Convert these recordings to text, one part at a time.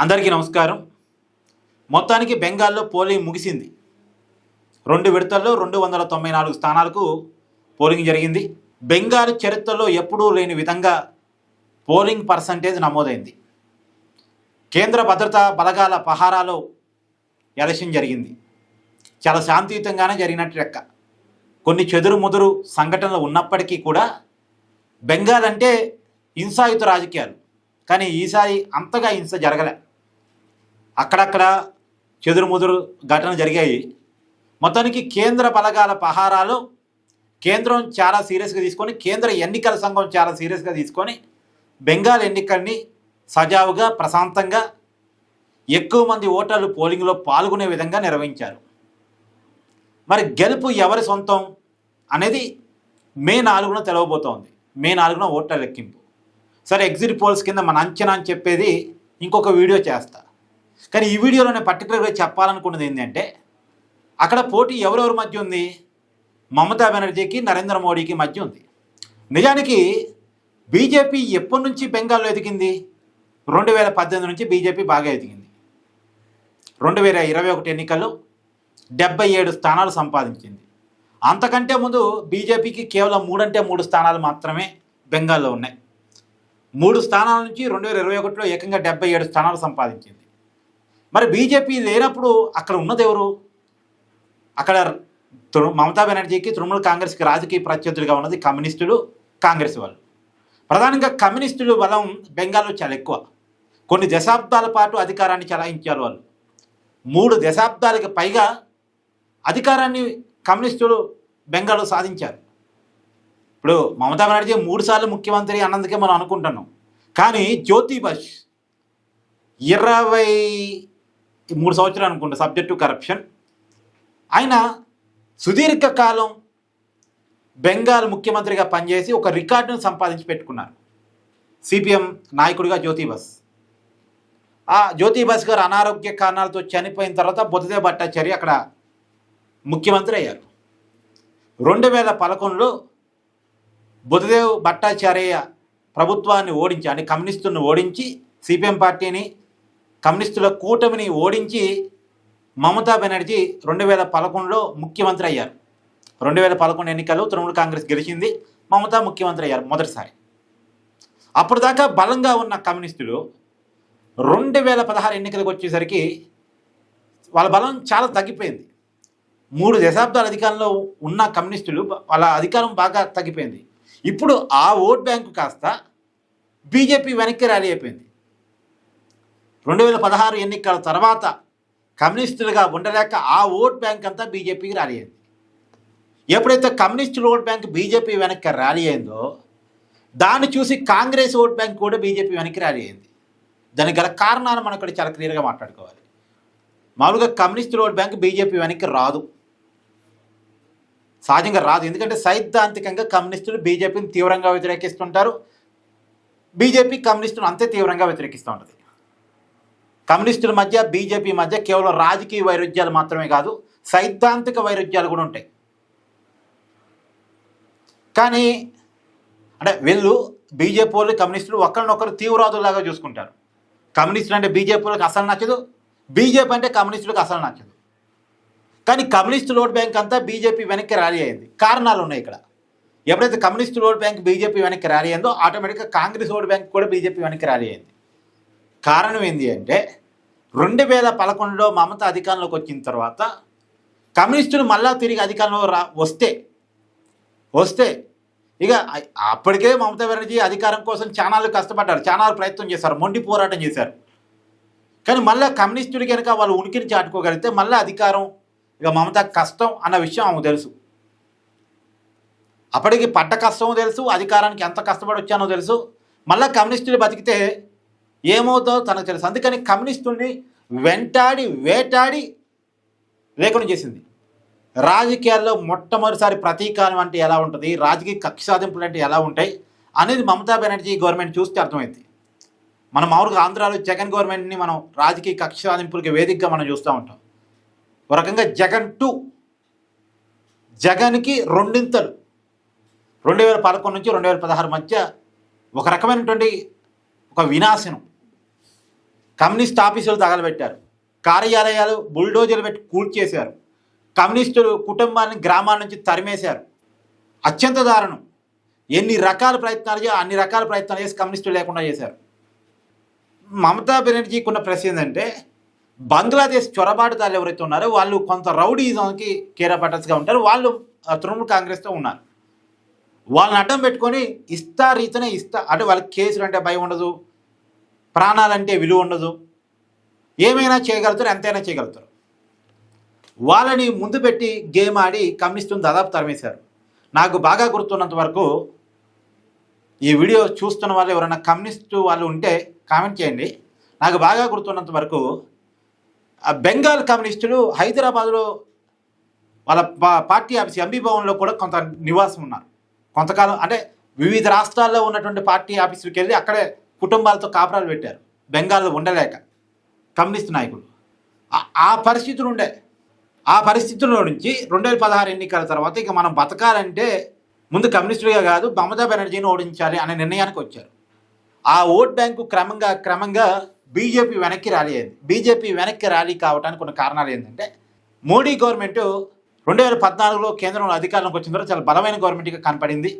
అందరికీ నమస్కారం. మొత్తానికి బెంగాల్లో పోలింగ్ ముగిసింది. 2 విడతల్లో 294 స్థానాలకు పోలింగ్ జరిగింది. బెంగాల్ చరిత్రలో ఎప్పుడూ లేని విధంగా పోలింగ్ పర్సంటేజ్ నమోదైంది. కేంద్ర భద్రతా బలగాల పహారాలో ఎలక్షన్ జరిగింది. చాలా శాంతియుతంగానే జరిగినట్టు లెక్క. కొన్ని చెదురుముదురు సంఘటనలు ఉన్నప్పటికీ కూడా బెంగాల్ అంటే హింసాయుత రాజకీయాలు, కానీ ఈసారి అంతగా హింస జరగలే. అక్కడక్కడ చెదురుముదురు ఘటనలు జరిగాయి. మొత్తానికి కేంద్ర బలగాల పహారాలో కేంద్రం చాలా సీరియస్గా తీసుకొని, కేంద్ర ఎన్నికల సంఘం చాలా సీరియస్గా తీసుకొని బెంగాల్ ఎన్నికల్ని సజావుగా ప్రశాంతంగా ఎక్కువ మంది ఓటర్లు పోలింగ్లో పాల్గొనే విధంగా నిర్వహించారు. మరి గెలుపు ఎవరి సొంతం అనేది మే 4న తెలవబోతోంది. మే 4న ఓట్ల లెక్కింపు. సరే, ఎగ్జిట్ పోల్స్ కింద మన అంచనా అని చెప్పేది ఇంకొక వీడియో చేస్తా. కానీ ఈ వీడియోలో నేను పర్టికులర్గా చెప్పాలనుకున్నది ఏంటంటే, అక్కడ పోటీ ఎవరెవరి మధ్య ఉంది? మమతా బెనర్జీకి, నరేంద్ర మోడీకి మధ్య ఉంది. నిజానికి బీజేపీ ఎప్పటి నుంచి బెంగాల్లో ఎదిగింది? 2018 నుంచి బీజేపీ బాగా ఎదిగింది. 2021 ఎన్నికల్లో 77 స్థానాలు సంపాదించింది. అంతకంటే ముందు బీజేపీకి కేవలం 3 స్థానాలు మాత్రమే బెంగాల్లో ఉన్నాయి. 3 స్థానాల నుంచి 2021లో ఏకంగా 77 స్థానాలు సంపాదించింది. మరి బీజేపీ లేనప్పుడు అక్కడ ఉన్నది ఎవరు? అక్కడ మమతా బెనర్జీకి, తృణమూల్ కాంగ్రెస్కి రాజకీయ ప్రత్యర్థులుగా ఉన్నది కమ్యూనిస్టులు, కాంగ్రెస్ వాళ్ళు. ప్రధానంగా కమ్యూనిస్టులు బలం బెంగాల్లో చాలా ఎక్కువ. కొన్ని దశాబ్దాల పాటు అధికారాన్ని చలాయించారు వాళ్ళు. 3 దశాబ్దాలకు పైగా అధికారాన్ని కమ్యూనిస్టులు బెంగాల్లో సాధించారు. ఇప్పుడు మమతా బెనర్జీ 3 సార్లు ముఖ్యమంత్రి అన్నందుకే మనం అనుకుంటున్నాం. కానీ జ్యోతి బస్ 23 సంవత్సరాలు అనుకుంటా, సబ్జెక్ట్ టు కరప్షన్. ఆయన సుదీర్ఘకాలం బెంగాల్ ముఖ్యమంత్రిగా పనిచేసి ఒక రికార్డును సంపాదించి పెట్టుకున్నారు. సిపిఎం నాయకుడిగా జ్యోతి బస్. ఆ జ్యోతి బస్ గారు అనారోగ్య కారణాలతో చనిపోయిన తర్వాత బుద్ధదేవ్ భట్టాచార్య అక్కడ ముఖ్యమంత్రి అయ్యారు. 2011లో బుద్ధదేవ్ భట్టాచార్య ప్రభుత్వాన్ని ఓడించి, అంటే కమ్యూనిస్టులను ఓడించి, సిపిఎం పార్టీని, కమ్యూనిస్టుల కూటమిని ఓడించి మమతా బెనర్జీ 2011లో ముఖ్యమంత్రి అయ్యారు. 2011 ఎన్నికల్లో తృణమూల్ కాంగ్రెస్ గెలిచింది, మమతా ముఖ్యమంత్రి అయ్యారు మొదటిసారి. అప్పుడు దాకా బలంగా ఉన్న కమ్యూనిస్టులు 2016 ఎన్నికలకు వచ్చేసరికి వాళ్ళ బలం చాలా తగ్గిపోయింది. 3 దశాబ్దాల అధికారంలో ఉన్న కమ్యూనిస్టులు వాళ్ళ అధికారం బాగా తగ్గిపోయింది. ఇప్పుడు ఆ ఓట్ బ్యాంకు కాస్త బీజేపీ వెనక్కి ర్యాలీ అయిపోయింది. 2016 ఎన్నికల తర్వాత కమ్యూనిస్టులుగా ఉండలేక ఆ ఓట్ బ్యాంక్ అంతా బీజేపీకి ర్యాలీ అయింది. ఎప్పుడైతే కమ్యూనిస్టుల ఓట్ బ్యాంక్ బీజేపీ వెనక్కి ర్యాలీ అయిందో, దాన్ని చూసి కాంగ్రెస్ ఓట్ బ్యాంక్ కూడా బీజేపీ వెనక్కి ర్యాలీ అయింది. దానికి గల కారణాలు మనం ఇక్కడ చాలా క్లియర్గా మాట్లాడుకోవాలి. మామూలుగా కమ్యూనిస్టుల ఓట్ బ్యాంక్ బీజేపీ వెనక్కి రాదు, సహజంగా రాదు. ఎందుకంటే సైద్ధాంతికంగా కమ్యూనిస్టులు బీజేపీని తీవ్రంగా వ్యతిరేకిస్తుంటారు, బీజేపీ కమ్యూనిస్టులు అంతే తీవ్రంగా వ్యతిరేకిస్తూ ఉంటుంది. కమ్యూనిస్టుల మధ్య బీజేపీ మధ్య కేవలం రాజకీయ వైరుధ్యాలు మాత్రమే కాదు, సైద్ధాంతిక వైరుధ్యాలు కూడా ఉంటాయి. కానీ అంటే వీళ్ళు బీజేపీ వాళ్ళు, కమ్యూనిస్టులు ఒకరినొకరు తీవ్రవాదులాగా చూసుకుంటారు. కమ్యూనిస్టులు అంటే బీజేపీలకు అసలు నచ్చదు, బీజేపీ అంటే కమ్యూనిస్టులకు అసలు నచ్చదు. కానీ కమ్యూనిస్టు ఓట్ బ్యాంక్ అంతా బీజేపీ వెనక్కి ర్యాలీ అయింది. కారణాలు ఉన్నాయి ఇక్కడ. ఎప్పుడైతే కమ్యూనిస్టు ఓట్ బ్యాంక్ బీజేపీ వెనక్కి ర్యాలీ అయిందో, ఆటోమేటిక్గా కాంగ్రెస్ ఓట్ బ్యాంక్ కూడా బీజేపీ వెనక్కి ర్యాలీ అయింది. కారణం ఏంటి అంటే, 2011లో మమత అధికారంలోకి వచ్చిన తర్వాత కమ్యూనిస్టులు మళ్ళా తిరిగి అధికారంలో వస్తే ఇక అప్పటికే మమతా బెనర్జీ అధికారం కోసం చాలా కష్టపడ్డారు, చాలా ప్రయత్నం చేశారు, మొండి పోరాటం చేశారు. కానీ మళ్ళీ కమ్యూనిస్టులు కనుక వాళ్ళు ఉనికిని చాటుకోగలిగితే మళ్ళీ అధికారం ఇక మమతా కష్టం అన్న విషయం ఆమెకు తెలుసు. అప్పటికి పడ్డ కష్టమో తెలుసు, అధికారానికి ఎంత కష్టపడి వచ్చానో తెలుసు. మళ్ళీ కమ్యూనిస్టులు బతికితే ఏమవుతుందో తనకు తెలుసు. అందుకని కమ్యూనిస్టుల్ని వెంటాడి వేటాడి లేకుండా చేసింది. రాజకీయాల్లో మొట్టమొదటిసారి ప్రతీకారం అంటే ఎలా ఉంటుంది, రాజకీయ కక్ష సాధింపులు అంటే ఎలా ఉంటాయి అనేది మమతా బెనర్జీ గవర్నమెంట్ చూస్తే అర్థమైంది. మనం మామూలుగా ఆంధ్రాలో జగన్ గవర్నమెంట్ని మనం రాజకీయ కక్ష సాధింపులకి వేదికగా మనం చూస్తూ ఉంటాం. ఒక రకంగా జగన్ 2, జగన్కి రెండింతలు 2011 నుంచి 2016 మధ్య ఒక రకమైనటువంటి ఒక వినాశనం. కమ్యూనిస్ట్ ఆఫీసులు తగలబెట్టారు, కార్యాలయాలు బుల్డోజర్లు పెట్టి కూల్చేశారు, కమ్యూనిస్టులు కుటుంబాన్ని గ్రామాల నుంచి తరిమేశారు. అత్యంత దారుణం. ఎన్ని రకాల ప్రయత్నాలు చేసి అన్ని రకాల ప్రయత్నాలు చేసి కమ్యూనిస్టులు లేకుండా చేశారు. మమతా బెనర్జీకి ఉన్న ప్రశ్న ఏంటంటే, బంగ్లాదేశ్ చొరబాటుదారులు ఎవరైతే ఉన్నారో వాళ్ళు కొంత రౌడీజంకి కేరాపటర్స్గా ఉంటారు, వాళ్ళు తృణమూల్ కాంగ్రెస్తో ఉన్నారు. వాళ్ళని అడ్డం పెట్టుకొని రీతనే అంటే వాళ్ళకి కేసులు అంటే భయం ఉండదు, ప్రాణాలంటే విలువ ఉండదు, ఏమైనా చేయగలుగుతారు, ఎంతైనా చేయగలుగుతారు. వాళ్ళని ముందు పెట్టి గేమ్ ఆడి కమ్యూనిస్టులను దాదాపు తరిమేశారు. నాకు బాగా గుర్తున్నంత వరకు, ఈ వీడియో చూస్తున్న వాళ్ళు ఎవరైనా కమ్యూనిస్టు వాళ్ళు ఉంటే కామెంట్ చేయండి. నాకు బాగా గుర్తున్నంత వరకు బెంగాల్ కమ్యూనిస్టులు హైదరాబాద్లో వాళ్ళ పార్టీ ఆఫీస్ ఎంబీ భవన్లో కూడా కొంత నివాసం ఉన్నారు. కొంతకాలం అంటే వివిధ రాష్ట్రాల్లో ఉన్నటువంటి పార్టీ ఆఫీసుకి వెళ్ళి అక్కడే కుటుంబాలతో కాపురాలు పెట్టారు, బెంగాల్లో ఉండలేక కమ్యూనిస్ట్ నాయకులు. ఆ పరిస్థితులు ఉండే. ఆ పరిస్థితుల్లో నుంచి 2016 ఎన్నికల తర్వాత ఇక మనం బతకాలంటే ముందు కమ్యూనిస్టులుగా కాదు మమతా బెనర్జీని ఓడించాలి అనే నిర్ణయానికి వచ్చారు. ఆ ఓట్ బ్యాంకు క్రమంగా బీజేపీ వెనక్కి ర్యాలీ అయింది. బీజేపీ వెనక్కి ర్యాలీ కావడానికి ఉన్న కారణాలు ఏంటంటే, మోడీ గవర్నమెంట్ 2014లో కేంద్రంలో అధికారంలోకి వచ్చిన తర్వాత చాలా బలమైన గవర్నమెంట్గా కనపడింది,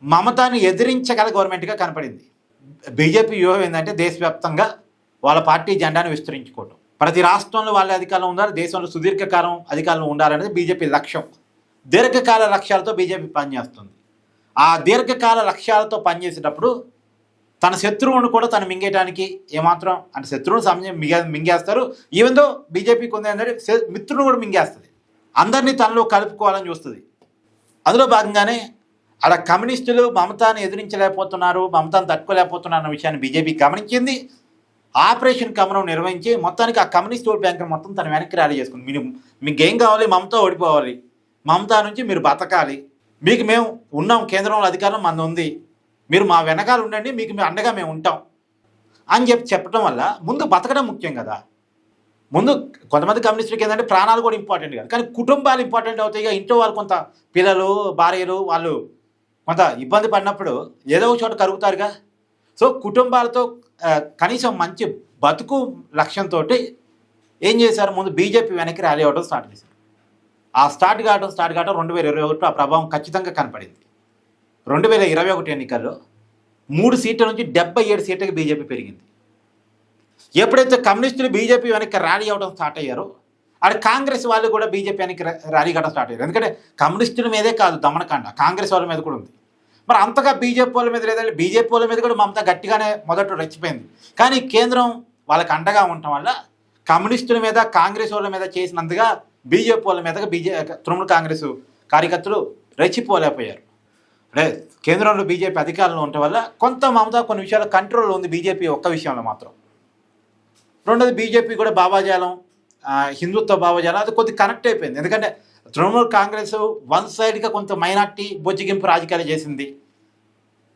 మమతాని ఎదిరించగల గవర్నమెంట్గా కనపడింది. బీజేపీ వ్యూహం ఏంటంటే దేశవ్యాప్తంగా వాళ్ళ పార్టీ జెండాను విస్తరించుకోవటం, ప్రతి రాష్ట్రంలో వాళ్ళ అధికారంలో ఉండాలి, దేశంలో సుదీర్ఘకాలం అధికారంలో ఉండాలనేది బీజేపీ లక్ష్యం. దీర్ఘకాల లక్ష్యాలతో బీజేపీ పనిచేస్తుంది. ఆ దీర్ఘకాల లక్ష్యాలతో పనిచేసేటప్పుడు తన శత్రువును కూడా తను మింగేయడానికి ఏమాత్రం అంటే శత్రువును మింగేస్తారు. ఈవెన్ దో బీజేపీకి ఉంది ఏంటంటే మిత్రులను కూడా మింగేస్తుంది, అందరినీ తనలో కలుపుకోవాలని చూస్తుంది. అందులో భాగంగానే అలా కమ్యూనిస్టులు మమతాను ఎదిరించలేకపోతున్నారు, మమతాను తట్టుకోలేకపోతున్నారు అన్న విషయాన్ని బీజేపీ గమనించింది. ఆపరేషన్ కమలం నిర్వహించి మొత్తానికి ఆ కమ్యూనిస్ట్ ఓట్ బ్యాంక్ మొత్తం తన వెనక్కి ర్యాలీ చేసుకుంది. మీకు ఏం కావాలి, మమతా ఓడిపోవాలి, మమతా నుంచి మీరు బతకాలి, మీకు మేము ఉన్నాం, కేంద్రంలో అధికారం మన ఉంది, మీరు మా వెనకాల ఉండండి, మీకు అండగా మేము ఉంటాం అని చెప్పడం వల్ల ముందు బతకడం ముఖ్యం కదా. ముందు కొంతమంది కమ్యూనిస్టులకి ఏంటంటే ప్రాణాలు కూడా ఇంపార్టెంట్ కాదు, కానీ కుటుంబాలు ఇంపార్టెంట్ అవుతాయి. ఇంట్లో వాళ్ళు కొంత పిల్లలు భార్యలు వాళ్ళు కొంత ఇబ్బంది పడినప్పుడు ఏదో ఒక చోట కరుగుతారుగా. సో కుటుంబాలతో కనీసం మంచి బతుకు లక్ష్యంతో ఏం చేశారు, ముందు బీజేపీ వెనక్కి ర్యాలీ అవ్వడం స్టార్ట్ చేశారు. ఆ స్టార్ట్ కావడం 2021 ఆ ప్రభావం ఖచ్చితంగా కనపడింది. 2021 ఎన్నికల్లో 3 సీట్ల నుంచి 77 సీట్లకి బీజేపీ పెరిగింది. ఎప్పుడైతే కమ్యూనిస్టులు బీజేపీ వెనక్కి ర్యాలీ అవ్వడం స్టార్ట్ అయ్యారో, అది కాంగ్రెస్ వాళ్ళు కూడా బీజేపీ వెనక్కి ర్యాలీ కావడం స్టార్ట్ అయ్యారు. ఎందుకంటే కమ్యూనిస్టుల మీదే కాదు దమనకాండ, కాంగ్రెస్ వాళ్ళ మీద కూడా ఉంది. మరి అంతగా బీజేపీ వాళ్ళ మీద లేదంటే బీజేపీ వాళ్ళ మీద కూడా మమతా గట్టిగానే మొదట రెచ్చిపోయింది. కానీ కేంద్రం వాళ్ళకి అండగా ఉండటం వల్ల కమ్యూనిస్టుల మీద కాంగ్రెస్ వాళ్ళ మీద చేసినంతగా బీజేపీ వాళ్ళ మీద తృణమూల్ కాంగ్రెస్ కార్యకర్తలు రెచ్చిపోలేకపోయారు. అంటే కేంద్రంలో బీజేపీ అధికారంలో ఉండటం వల్ల కొంత మమతా కొన్ని విషయాల్లో కంట్రోల్లో ఉంది, బీజేపీ ఒక్క విషయంలో మాత్రం. రెండోది బీజేపీ కూడా భావజాలం, హిందుత్వ భావజాలం అది కొద్దిగా కనెక్ట్ అయిపోయింది. ఎందుకంటే తృణమూల్ కాంగ్రెస్ వన్ సైడ్గా కొంత మైనార్టీ బొజ్జిగింపు రాజకీయాలు చేసింది,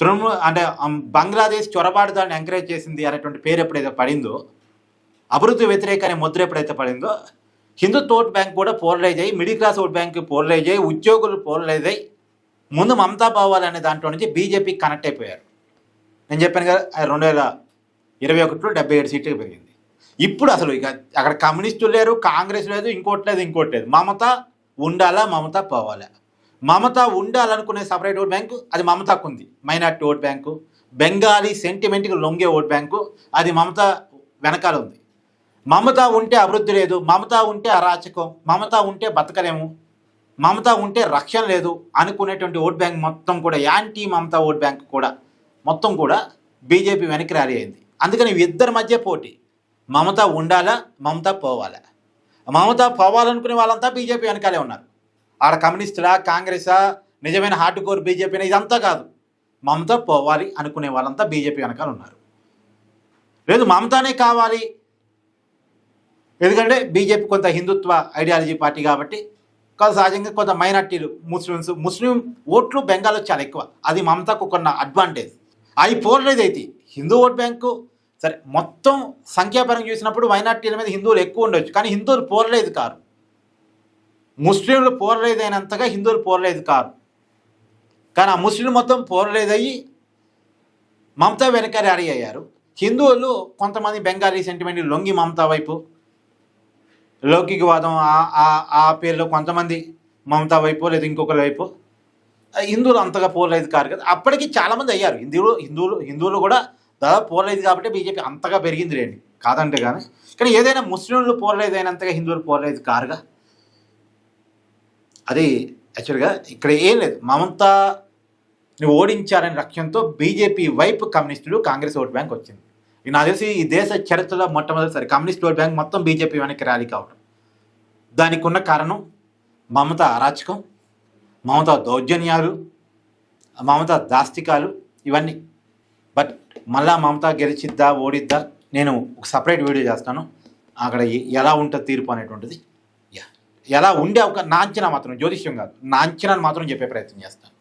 తృణమూల్ అంటే బంగ్లాదేశ్ చొరబాటుదాన్ని ఎంకరేజ్ చేసింది అనేటువంటి పేరు ఎప్పుడైతే పడిందో, అభివృద్ధి వ్యతిరేక అనే ముద్ర ఎప్పుడైతే పడిందో, హిందుత్వ ఓట్ బ్యాంక్ కూడా పోలరైజ్ అయ్యి, middle class vote bank polarise అయ్యి, ఉద్యోగులు పోలరైజ్ అయ్యి ముందు మమతా భావాలు అనే దాంట్లో నుంచి బీజేపీ కనెక్ట్ అయిపోయారు. నేను చెప్పాను కదా 2021లో 77 సీట్లకు పెరిగింది. ఇప్పుడు అసలు ఇక అక్కడ కమ్యూనిస్టులు లేరు, కాంగ్రెస్ లేదు, ఇంకోటి లేదు. మమత ఉండాలా, మమత పోవాలా. మమత ఉండాలనుకునే సపరేట్ ఓట్ బ్యాంకు అది మమతాకు ఉంది, మైనార్టీ ఓట్ బ్యాంకు, బెంగాలీ సెంటిమెంట్కి లొంగే ఓట్ బ్యాంకు అది మమత వెనకాల ఉంది. మమత ఉంటే అభివృద్ధి లేదు, మమత ఉంటే అరాచకం, మమత ఉంటే బతకలేము, మమత ఉంటే రక్షణ లేదు అనుకునేటువంటి ఓట్ బ్యాంక్ మొత్తం కూడా యాంటీ మమతా ఓట్ బ్యాంక్ కూడా మొత్తం కూడా బీజేపీ వెనక్కి ర్యాలీ అయింది. అందుకని ఇద్దరి మధ్య పోటీ, మమత ఉండాలా, మమత పోవాలా. మమత పోవాలనుకునే వాళ్ళంతా బీజేపీ వెనకాలే ఉన్నారు. ఆడ కమ్యూనిస్టులా, కాంగ్రెసా, నిజమైన హార్డ్ కోర్ బీజేపీనా ఇదంతా కాదు. మమత పోవాలి అనుకునే వాళ్ళంతా బీజేపీ వెనకాల ఉన్నారు. లేదు మమతానే కావాలి, ఎందుకంటే బీజేపీ కొంత హిందుత్వ ఐడియాలజీ పార్టీ కాబట్టి సహజంగా కొంత మైనార్టీలు, ముస్లిం ఓట్లు బెంగాల్లో చాలా ఎక్కువ, అది మమతాకు కొన్న అడ్వాంటేజ్. అవి పోలరైజ్ అయితే హిందూ ఓట్ బ్యాంకు సరే మొత్తం సంఖ్యాపరంగా చూసినప్పుడు మైనార్టీల మీద హిందువులు ఎక్కువ ఉండొచ్చు, కానీ హిందువులు పోలరైజ్ కారు. ముస్లింలు పోలరైజ్ అయినంతగా హిందువులు పోలరైజ్ కారు. కానీ ఆ ముస్లిం మొత్తం పోలరైజ్ అయ్యి మమతా వెనక ర్యాలీ అయ్యారు. హిందువులు కొంతమంది బెంగాలీ సెంటిమెంట్ లొంగి మమతా వైపు, లౌకికవాదం ఆ పేరులో కొంతమంది మమతా వైపు లేదా ఇంకొకరి వైపు, హిందువులు అంతగా పోలరైజ్ కారు కదా. అప్పటికి చాలామంది అయ్యారు హిందువులు కూడా దాదాపు పోలరైజ్ కాబట్టి బీజేపీ అంతగా పెరిగింది లేండి, కాదంటే కానీ ఏదైనా ముస్లింలు పోలరైజ్ అయినంతగా హిందువులు పోలరైజ్ కారుగా. అది యాక్చువల్గా ఇక్కడ ఏం లేదు, మమతాని ఓడించారనే లక్ష్యంతో బీజేపీ వైపు కమ్యూనిస్టులు కాంగ్రెస్ ఓట్ బ్యాంక్ వచ్చింది. నాకు తెలిసి ఈ దేశ చరిత్రలో మొట్టమొదటిసారి కమ్యూనిస్ట్ ఓట్ బ్యాంక్ మొత్తం బీజేపీ వెనక్కి ర్యాలీ కావడం. దానికి ఉన్న కారణం మమతా అరాచకం, మమతా దౌర్జన్యాలు, మమతా దాస్తికాలు ఇవన్నీ. బట్ మళ్ళా మమతా గెలిచిద్దా ఓడిద్దా నేను ఒక సపరేట్ వీడియో చేస్తాను. అక్కడ ఎలా ఉంటుంది తీర్పు అనేటువంటిది, ఎలా ఉండే ఒక నాంచనా మాత్రం, జ్యోతిష్యం కాదు, నాంచనాన్ని మాత్రం చెప్పే ప్రయత్నం చేస్తాను.